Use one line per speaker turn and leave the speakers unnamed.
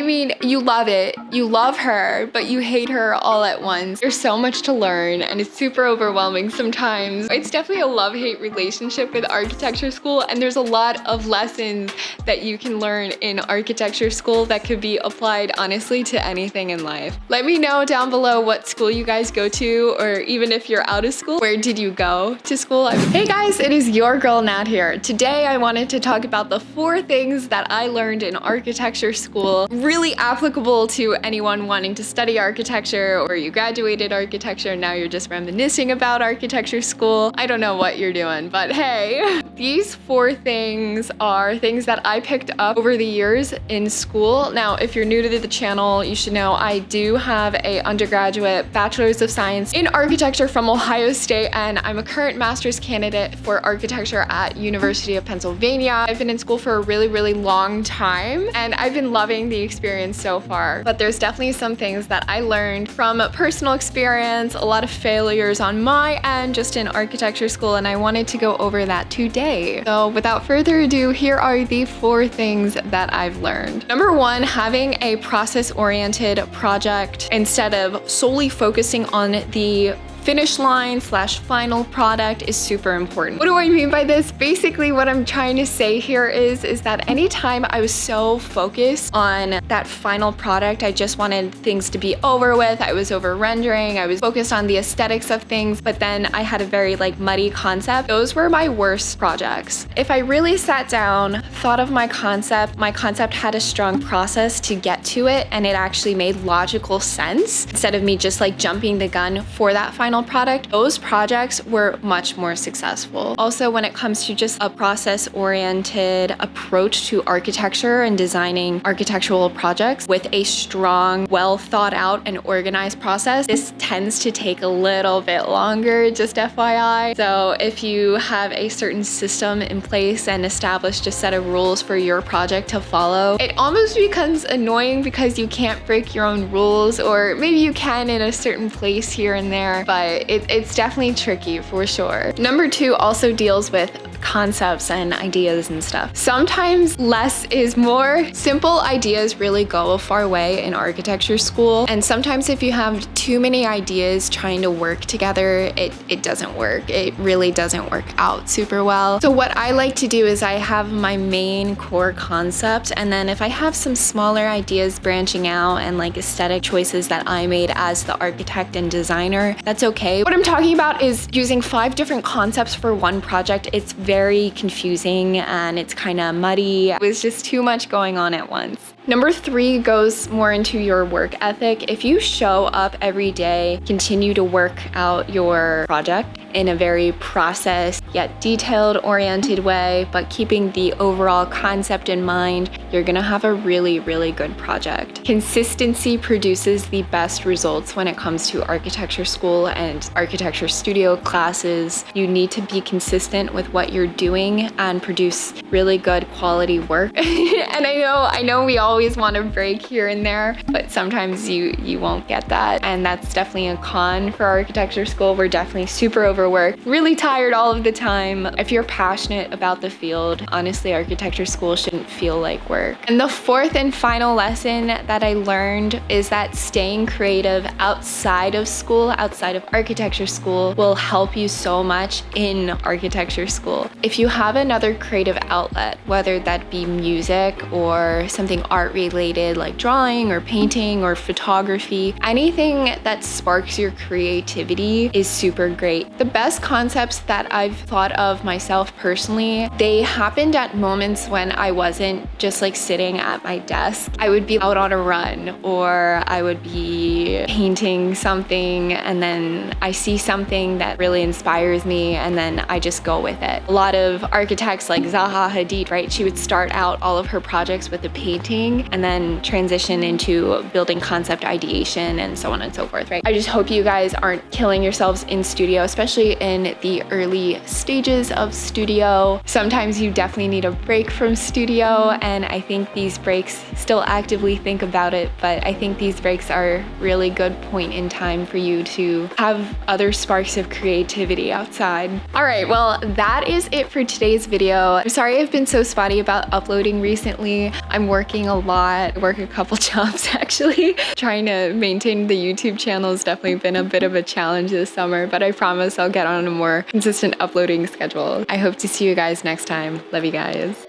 mean, you love it, you love her, but you hate her all at once. There's so much to learn and it's super overwhelming sometimes. It's definitely a love-hate relationship with architecture school, and there's a lot of lessons that you can learn in architecture school that could be applied honestly to anything in life. Let me know down below what school you guys go to, or even if you're out of school, where did you go to school? Hey guys, it is your girl Nat here. Today I wanted to talk about the 4 things that I learned in architecture school, really applicable to anyone wanting to study architecture, or you graduated architecture and now you're just reminiscing about architecture school. I don't know what you're doing, but hey. These 4 things are things that I picked up over the years in school. Now, if you're new to the channel, you should know I do have a undergraduate bachelor's of science in architecture from Ohio State, and I'm a current master's candidate for architecture at University of Pennsylvania. I've been in school for a really long time, and I've been loving the experience so far. But there's definitely some things that I learned from personal experience, a lot of failures on my end just in architecture school, and I wanted to go over that today. So without further ado, here are the 4 things that I've learned. Number 1, having a process-oriented project instead of solely focusing on the finish line / final product is super important. What do I mean by this? Basically, what I'm trying to say here is that anytime I was so focused on that final product, I just wanted things to be over with. I was over rendering. I was focused on the aesthetics of things, but then I had a very muddy concept. Those were my worst projects. If I really sat down, thought of my concept had a strong process to get to it, and it actually made logical sense instead of me just jumping the gun for that final product, those projects were much more successful. Also, when it comes to just a process-oriented approach to architecture and designing architectural projects with a strong, well thought out and organized process, this tends to take a little bit longer, just FYI. So if you have a certain system in place and established a set of rules for your project to follow, it almost becomes annoying because you can't break your own rules, or maybe you can in a certain place here and there, but it's definitely tricky for sure. Number 2 also deals with concepts and ideas and stuff. Sometimes less is more. Simple ideas really go a far way in architecture school, and sometimes if you have too many ideas trying to work together, it doesn't work. It really doesn't work out super well. So what I like to do is I have my main core concept, and then if I have some smaller ideas branching out and aesthetic choices that I made as the architect and designer, that's okay. What I'm talking about is using 5 different concepts for one project. It's very confusing and it's kind of muddy. It was just too much going on at once. Number 3 goes more into your work ethic. If you show up every day, continue to work out your project in a very process yet detailed oriented way, but keeping the overall concept in mind, you're gonna have a really good project. Consistency produces the best results when it comes to architecture school and architecture studio classes. You need to be consistent with what you're doing and produce really good quality work. And I know we always want a break here and there, but sometimes you won't get that, and that's definitely a con for architecture school. We're definitely super overworked, really tired all of the time. If you're passionate about the field, honestly, architecture school shouldn't feel like work. And the 4th and final lesson that I learned is that staying creative outside of school, outside of architecture school, will help you so much in architecture school. If you have another creative outlet, whether that be music or something art related like drawing or painting or photography, anything that sparks your creativity is super great. The best concepts that I've thought of myself personally, they happened at moments when I wasn't just sitting at my desk. I would be out on a run, or I would be painting something, and then I see something that really inspires me, and then I just go with it. A lot of architects like Zaha Hadid, right? She would start out all of her projects with a painting and then transition into building concept ideation and so on and so forth, right? I just hope you guys aren't killing yourselves in studio, especially in the early stages of studio. Sometimes you definitely need a break from studio, and I think these breaks, still actively think about it, but I think these breaks are really good point in time for you to have other sparks of creativity outside. All right, well, that is it for today's video. I'm sorry I've been so spotty about uploading recently. I'm working a lot. I work a couple jobs actually. Trying to maintain the YouTube channel has definitely been a bit of a challenge this summer, but I promise I'll get on a more consistent uploading schedule. I hope to see you guys next time. Love you guys.